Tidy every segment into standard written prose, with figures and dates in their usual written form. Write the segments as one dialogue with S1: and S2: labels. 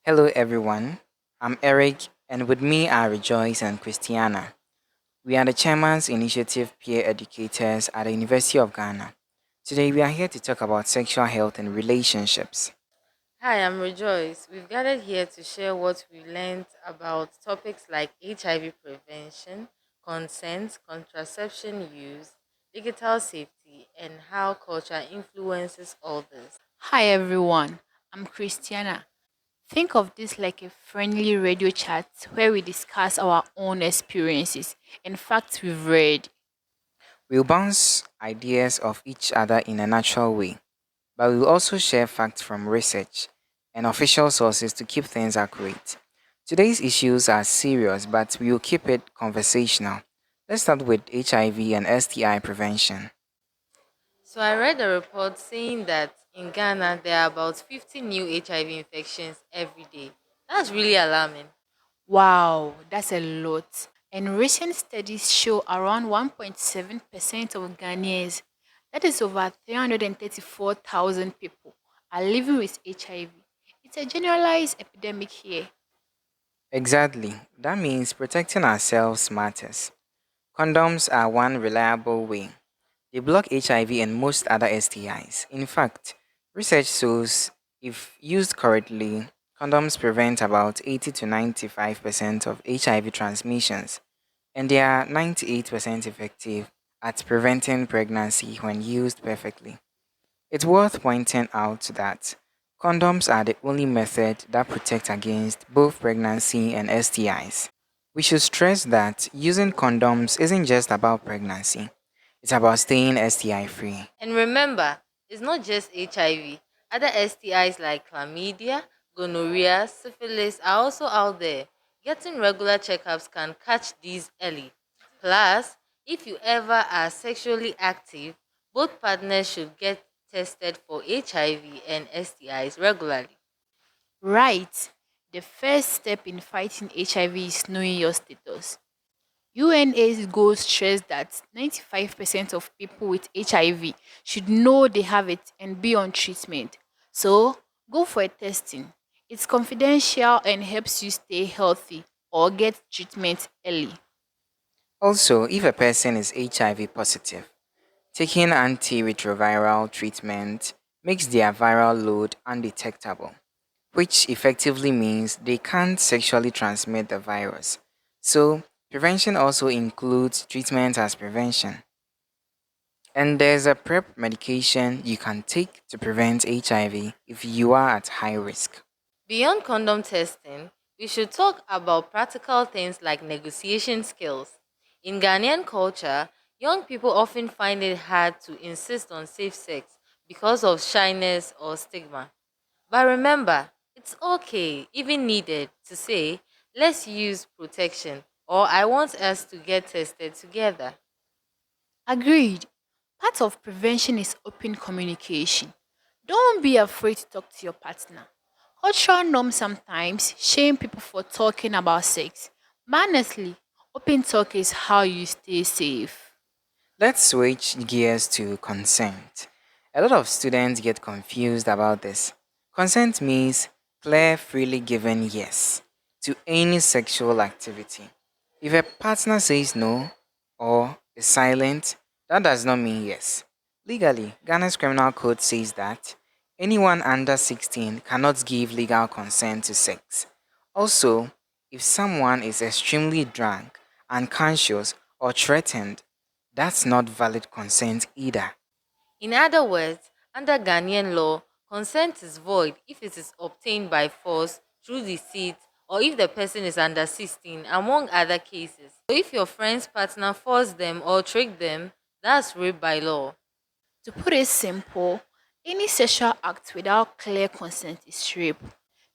S1: Hello, everyone. I'm Eric, and with me are Rejoice and Christiana. We are the Chairman's Initiative Peer Educators at the University of Ghana. Today, we are here to talk about sexual health and relationships.
S2: Hi, I'm Rejoice. We've gathered here to share what we learned about topics like HIV prevention, consent, contraception use, digital safety, and how culture influences all this.
S3: Hi everyone, I'm Christiana. Think of this like a friendly radio chat where we discuss our own experiences and facts we've read.
S1: We'll bounce ideas off each other in a natural way, but we'll also share facts from research and official sources to keep things accurate. Today's issues are serious, but we will keep it conversational. Let's start with HIV and STI prevention.
S2: So I read a report saying that in Ghana there are about 50 new HIV infections every day. That's really alarming.
S3: Wow, that's a lot. And recent studies show around 1.7% of Ghanaians, that is over 334,000 people, are living with HIV. It's a generalized epidemic here.
S1: Exactly. That means protecting ourselves matters. Condoms are one reliable way. They block HIV and most other STIs. In fact, research shows if used correctly, condoms prevent about 80 to 95% of HIV transmissions, and they are 98% effective at preventing pregnancy when used perfectly. It's worth pointing out that condoms are the only method that protect against both pregnancy and STIs. We should stress that using condoms isn't just about pregnancy, it's about staying STI free.
S2: And remember, it's not just HIV. Other STIs like chlamydia, gonorrhea, syphilis are also out there. Getting regular checkups can catch these early. Plus, if you ever are sexually active, both partners should get tested for HIV and STIs regularly.
S3: Right. The first step in fighting HIV is knowing your status. UNAIDS goals stress that 95% of people with HIV should know they have it and be on treatment. So, go for a testing. It's confidential and helps you stay healthy or get treatment early.
S1: Also, if a person is HIV positive, taking antiretroviral treatment makes their viral load undetectable, which effectively means they can't sexually transmit the virus. So, prevention also includes treatment as prevention. And there's a PrEP medication you can take to prevent HIV if you are at high risk.
S2: Beyond condom testing, we should talk about practical things like negotiation skills. In Ghanaian culture, young people often find it hard to insist on safe sex because of shyness or stigma. But remember, it's okay, even needed, to say, let's use protection or I want us to get tested together.
S3: Agreed. Part of prevention is open communication. Don't be afraid to talk to your partner. Cultural norms sometimes shame people for talking about sex. But honestly, open talk is how you stay safe.
S1: Let's switch gears to consent. A lot of students get confused about this. Consent means clear, freely given yes to any sexual activity. If a partner says no or is silent, that does not mean yes. Legally, Ghana's criminal code says that anyone under 16 cannot give legal consent to sex. Also, if someone is extremely drunk, unconscious, or threatened, that's not valid consent either.
S2: In other words, under Ghanaian law, consent is void if it is obtained by force, through deceit, or if the person is under 16, among other cases. So if your friend's partner forced them or tricked them, that's rape by law.
S3: To put it simple, any sexual act without clear consent is rape.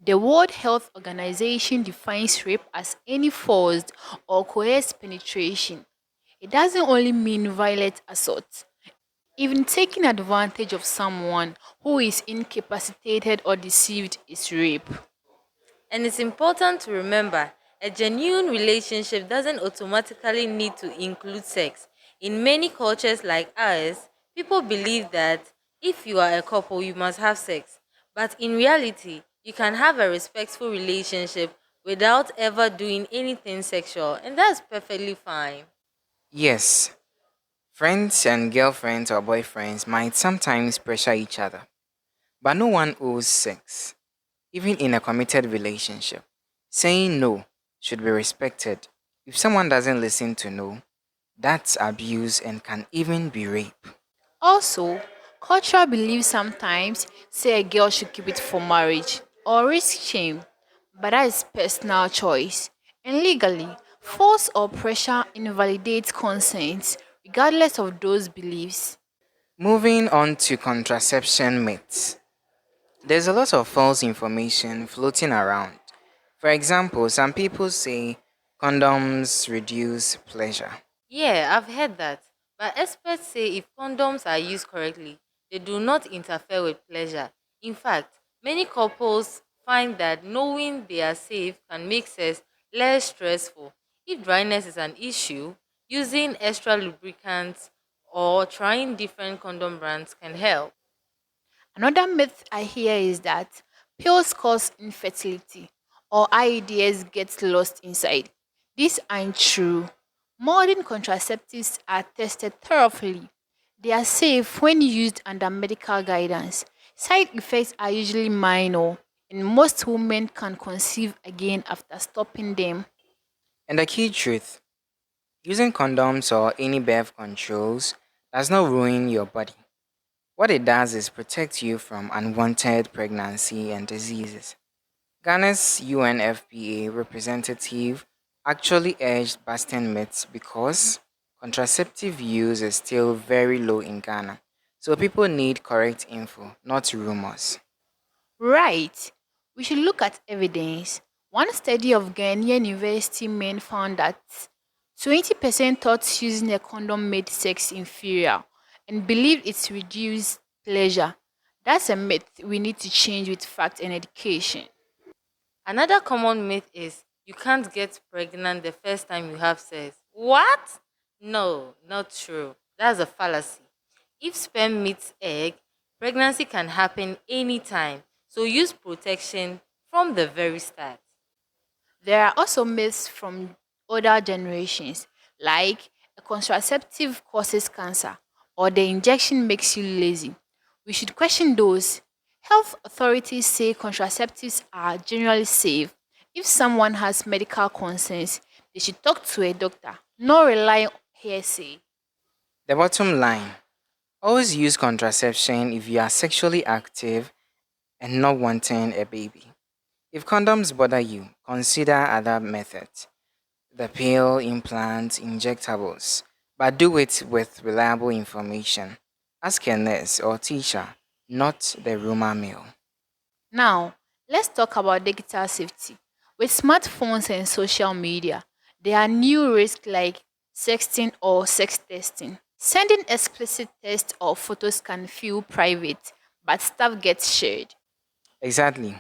S3: The World Health Organization defines rape as any forced or coerced penetration. It doesn't only mean violent assault. Even taking advantage of someone who is incapacitated or deceived is rape.
S2: And it's important to remember a genuine relationship doesn't automatically need to include sex. In many cultures like ours, people believe that if you are a couple, you must have sex. But in reality, You can have a respectful relationship without ever doing anything sexual, and that's perfectly fine.
S1: Yes, friends and girlfriends or boyfriends might sometimes pressure each other, but no one owes sex, even in a committed relationship. Saying no should be respected. If someone doesn't listen to no, that's abuse and can even be rape.
S3: Also, cultural beliefs sometimes say a girl should keep it for marriage or risk shame, but that is personal choice. And legally, force or pressure invalidates consent regardless of those beliefs.
S1: Moving on to contraception myths. There's a lot of false information floating around. For example, some people say condoms reduce pleasure.
S2: Yeah, I've heard that. But experts say if condoms are used correctly, they do not interfere with pleasure. In fact, many couples find that knowing they are safe can make sex less stressful. If dryness is an issue, using extra lubricants or trying different condom brands can help.
S3: Another myth I hear is that pills cause infertility or IEDs get lost inside. These aren't true. Modern contraceptives are tested thoroughly. They are safe when used under medical guidance. Side effects are usually minor, and most women can conceive again after stopping them.
S1: And the key truth, using condoms or any birth controls does not ruin your body. What it does is protect you from unwanted pregnancy and diseases. Ghana's UNFPA representative actually urged busting myths because contraceptive use is still very low in Ghana. So people need correct info, not rumors.
S3: Right. We should look at evidence. One study of Ghanaian university men found that 20% thought using a condom made sex inferior and believed it reduced pleasure. That's a myth we need to change with fact and education.
S2: Another common myth is you can't get pregnant the first time you have sex. What? No, not true. That's a fallacy. If sperm meets egg, pregnancy can happen anytime. So use protection from the very start.
S3: There are also myths from older generations, like a contraceptive causes cancer or the injection makes you lazy. We should question those. Health authorities say contraceptives are generally safe. If someone has medical concerns, they should talk to a doctor, not rely on hearsay.
S1: The bottom line, always use contraception if you are sexually active and not wanting a baby. If condoms bother you, consider other methods. The pill, implants, injectables, but do it with reliable information. Ask a nurse or teacher, not the rumor mill.
S3: Now, let's talk about digital safety. With smartphones and social media, there are new risks like sexting or sex testing. Sending explicit text or photos can feel private, but stuff gets shared.
S1: Exactly.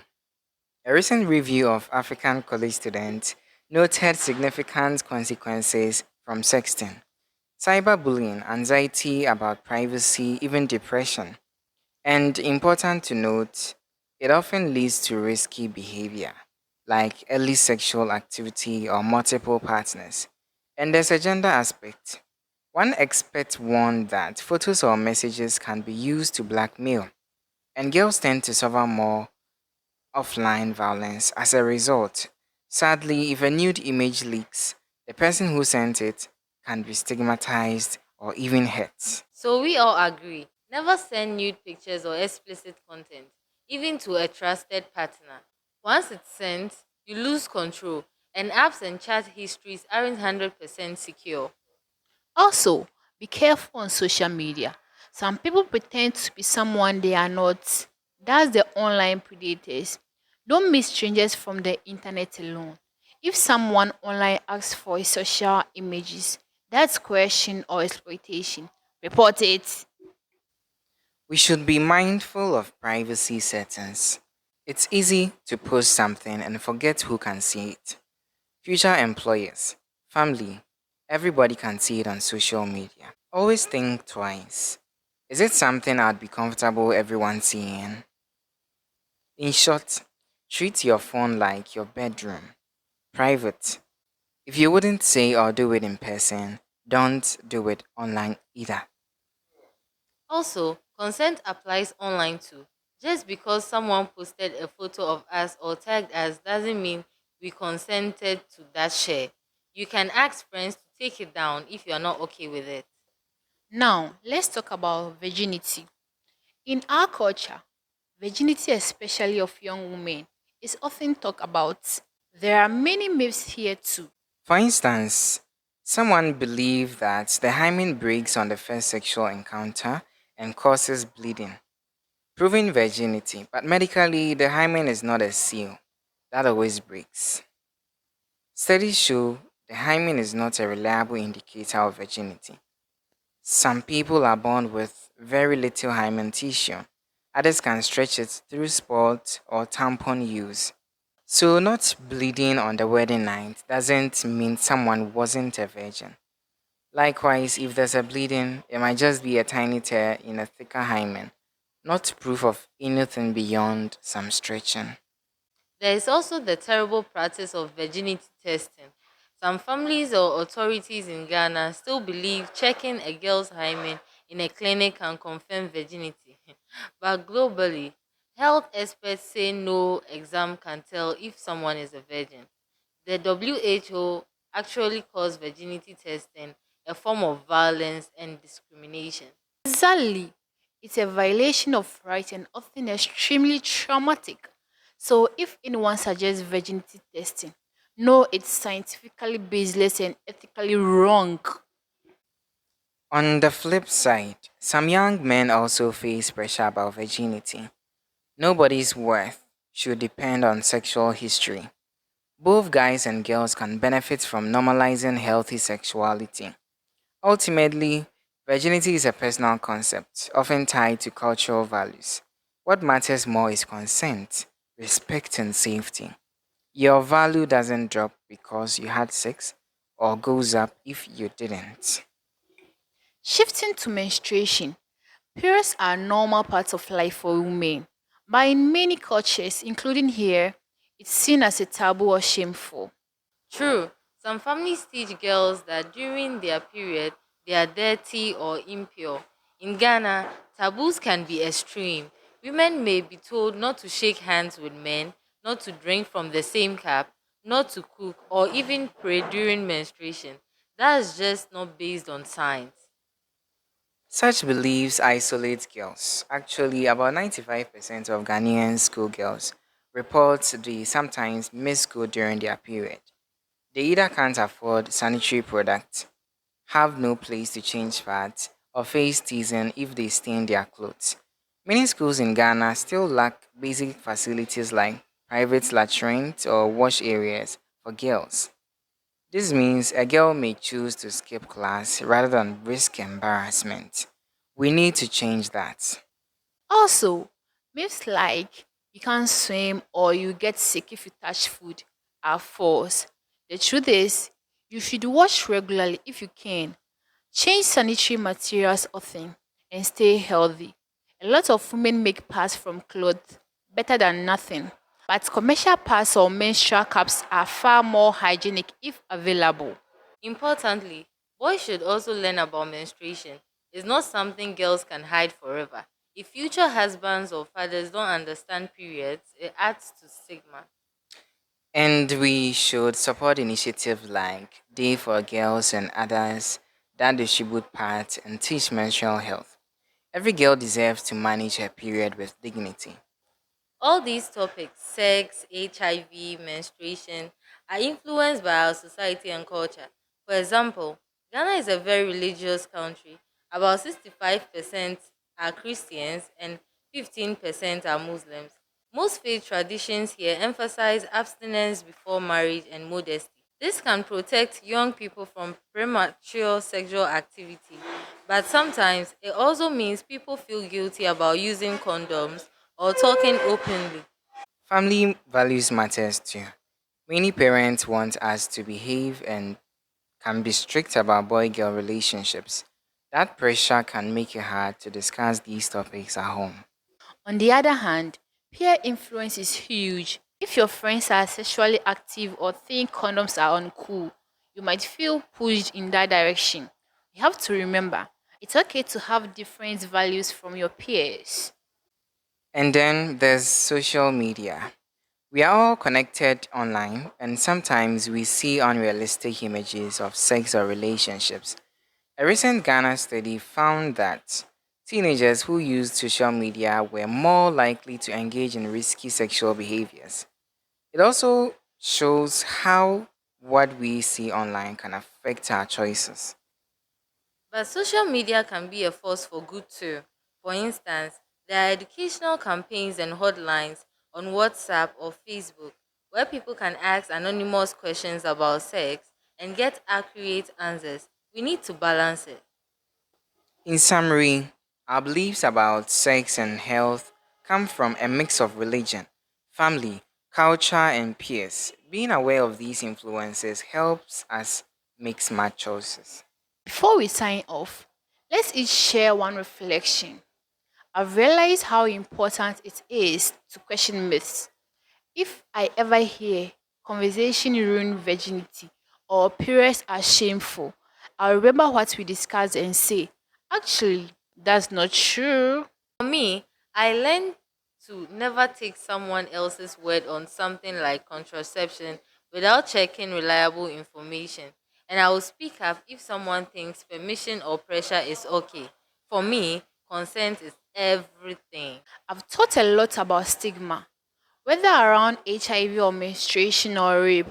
S1: A recent review of African college students noted significant consequences from sexting. Cyberbullying, anxiety about privacy, even depression. And important to note, it often leads to risky behavior, like early sexual activity or multiple partners. And there's a gender aspect. One expert warned that photos or messages can be used to blackmail, and girls tend to suffer more offline violence as a result. Sadly, if a nude image leaks, the person who sent it can be stigmatized or even hurt.
S2: So we all agree never send nude pictures or explicit content, even to a trusted partner. Once it's sent, you lose control, and apps and chat histories aren't 100% secure.
S3: Also, be careful on social media. Some people pretend to be someone they are not. That's the online predators. Don't meet strangers from the internet alone. If someone online asks for social images, that's coercion or exploitation. Report it.
S1: We should be mindful of privacy settings. It's easy to post something and forget who can see it. Future employers, family, everybody can see it on social media. Always think twice. Is it something I'd be comfortable everyone seeing? In short, Treat your phone like your bedroom, private. If you wouldn't say or do it in person, don't do it online either.
S2: Also, consent applies online too. Just because someone posted a photo of us or tagged us doesn't mean we consented to that share. You can ask friends to take it down if you are not okay with it.
S3: Now, let's talk about virginity. In our culture, virginity, especially of young women, is often talked about. There are many myths here too.
S1: For instance, someone believed that the hymen breaks on the first sexual encounter and causes bleeding, proving virginity, but medically, the hymen is not a seal that always breaks. Studies show the hymen is not a reliable indicator of virginity. Some people are born with very little hymen tissue, others can stretch it through sport or tampon use. So, not bleeding on the wedding night doesn't mean someone wasn't a virgin. Likewise, if there's a bleeding, it might just be a tiny tear in a thicker hymen, not proof of anything beyond some stretching.
S2: There is also the terrible practice of virginity testing. Some families or authorities in Ghana still believe checking a girl's hymen in a clinic can confirm virginity. But globally, health experts say no exam can tell if someone is a virgin. The WHO actually calls virginity testing a form of violence and discrimination.
S3: Exactly. It's a violation of rights and often extremely traumatic. So, if anyone suggests virginity testing, no, it's scientifically baseless and ethically wrong.
S1: On the flip side, some young men also face pressure about virginity. Nobody's worth should depend on sexual history. Both guys and girls can benefit from normalizing healthy sexuality. Ultimately, virginity is a personal concept, often tied to cultural values. What matters more is consent, respect, and safety. Your value doesn't drop because you had sex or goes up if you didn't.
S3: Shifting to menstruation, periods are normal parts of life for women, but in many cultures, including here, it's seen as a taboo or shameful.
S2: True, some families teach girls that during their period they are dirty or impure. In Ghana, taboos can be extreme. Women may be told not to shake hands with men, not to drink from the same cup, not to cook, or even pray during menstruation. That's just not based on science.
S1: Such beliefs isolate girls. Actually, about 95% of Ghanaian schoolgirls report they sometimes miss school during their period. They either can't afford sanitary products, have no place to change pads, or face teasing if they stain their clothes. Many schools in Ghana still lack basic facilities like private latrines or wash areas for girls. This means a girl may choose to skip class rather than risk embarrassment. We need to change that.
S3: Also, myths like you can't swim or you get sick if you touch food are false. The truth is, you should wash regularly if you can, change sanitary materials often, and stay healthy. A lot of women make pads from clothes better than nothing, but commercial pads or menstrual cups are far more hygienic if available.
S2: Importantly, boys should also learn about menstruation. It's not something girls can hide forever. If future husbands or fathers don't understand periods, it adds to stigma.
S1: And we should support initiatives like Day for Girls and others that distribute pads and teach menstrual health. Every girl deserves to manage her period with dignity.
S2: All these topics, sex, HIV, menstruation, are influenced by our society and culture. For example, Ghana is a very religious country. About 65% are Christians and 15% are Muslims. Most faith traditions here emphasize abstinence before marriage and modesty. This can protect young people from premature sexual activity, but sometimes it also means people feel guilty about using condoms or talking openly.
S1: Family values matters too. Many parents want us to behave and can be strict about boy-girl relationships. That pressure can make it hard to discuss these topics at home.
S3: On the other hand, peer influence is huge. If your friends are sexually active or think condoms are uncool, you might feel pushed in that direction. You have to remember, it's okay to have different values from your peers.
S1: And then there's social media. We are all connected online, and sometimes we see unrealistic images of sex or relationships. A recent Ghana study found that teenagers who used social media were more likely to engage in risky sexual behaviors. It also shows how what we see online can affect our choices.
S2: But social media can be a force for good too. For instance, there are educational campaigns and hotlines on WhatsApp or Facebook where people can ask anonymous questions about sex and get accurate answers. We need to balance it.
S1: In summary, our beliefs about sex and health come from a mix of religion, family, culture, and peers. Being aware of these influences helps us make smart choices.
S3: Before we sign off, let's each share one reflection. I've realized how important it is to question myths. If I ever hear conversation ruin virginity or periods are shameful, I'll remember what we discussed and say, actually, that's not true.
S2: For me, I learned to never take someone else's word on something like contraception without checking reliable information. And I will speak up if someone thinks permission or pressure is okay. For me, consent is everything.
S3: I've thought a lot about stigma, whether around HIV or menstruation or rape.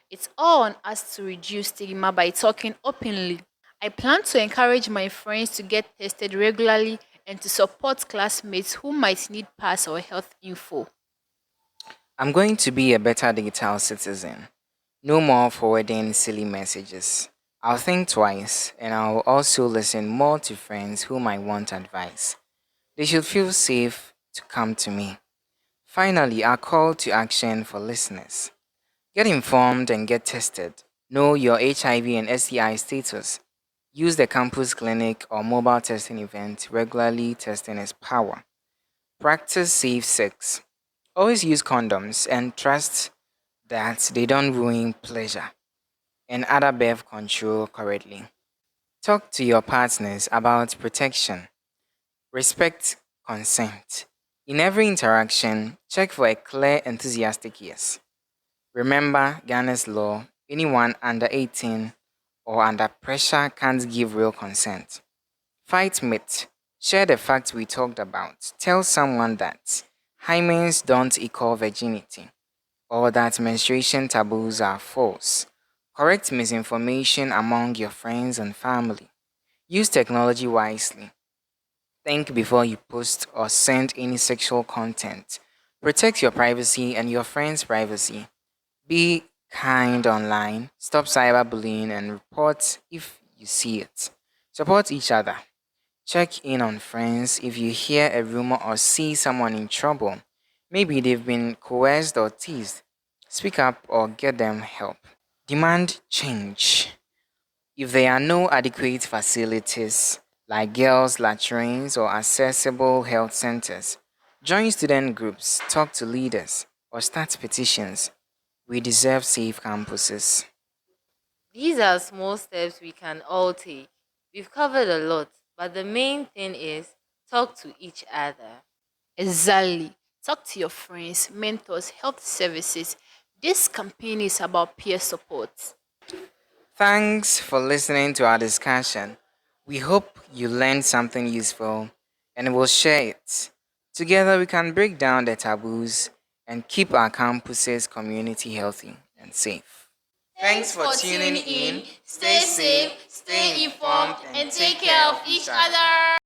S3: It's all on us to reduce stigma by talking openly. I plan to encourage my friends to get tested regularly and to support classmates who might need pass or health info.
S1: I'm going to be a better digital citizen. No more forwarding silly messages. I'll think twice and I'll also listen more to friends who might want advice. They should feel safe to come to me. Finally, a call to action for listeners. Get informed and get tested. Know your HIV and STI status. Use the campus clinic or mobile testing event. Regularly testing is power. Practice safe sex. Always use condoms and trust that they don't ruin pleasure and other birth control correctly. Talk to your partners about protection. Respect consent. In every interaction, check for a clear, enthusiastic yes. Remember Ghana's law, anyone under 18 or under pressure can't give real consent. Fight myth. Share the facts we talked about. Tell someone that hymens don't equal virginity or that menstruation taboos are false. Correct misinformation among your friends and family. Use technology wisely. Think before you post or send any sexual content. Protect your privacy and your friends' privacy. Be kind online, stop cyberbullying, and report if you see it. Support each other. Check in on friends if you hear a rumor or see someone in trouble. Maybe they've been coerced or teased. Speak up or get them help. Demand change. If there are no adequate facilities like girls' latrines or accessible health centers, join student groups, talk to leaders, or start petitions. We deserve safe campuses.
S2: These are small steps we can all take. We've covered a lot, but the main thing is talk to each other.
S3: Exactly. Talk to your friends, mentors, health services. This campaign is about peer support.
S1: Thanks for listening to our discussion. We hope you learned something useful and will share it. Together, we can break down the taboos and keep our campuses community healthy and safe. Thanks
S3: Thanks
S1: for
S3: for
S1: tuning
S3: tuning
S1: in.
S3: in.
S1: Stay
S3: Stay
S1: safe,
S3: safe,
S1: stay
S3: stay
S1: informed,
S3: informed,
S1: and
S3: and
S1: take
S3: take
S1: care
S3: care
S1: of
S3: of
S1: each
S3: each
S1: other.
S3: other.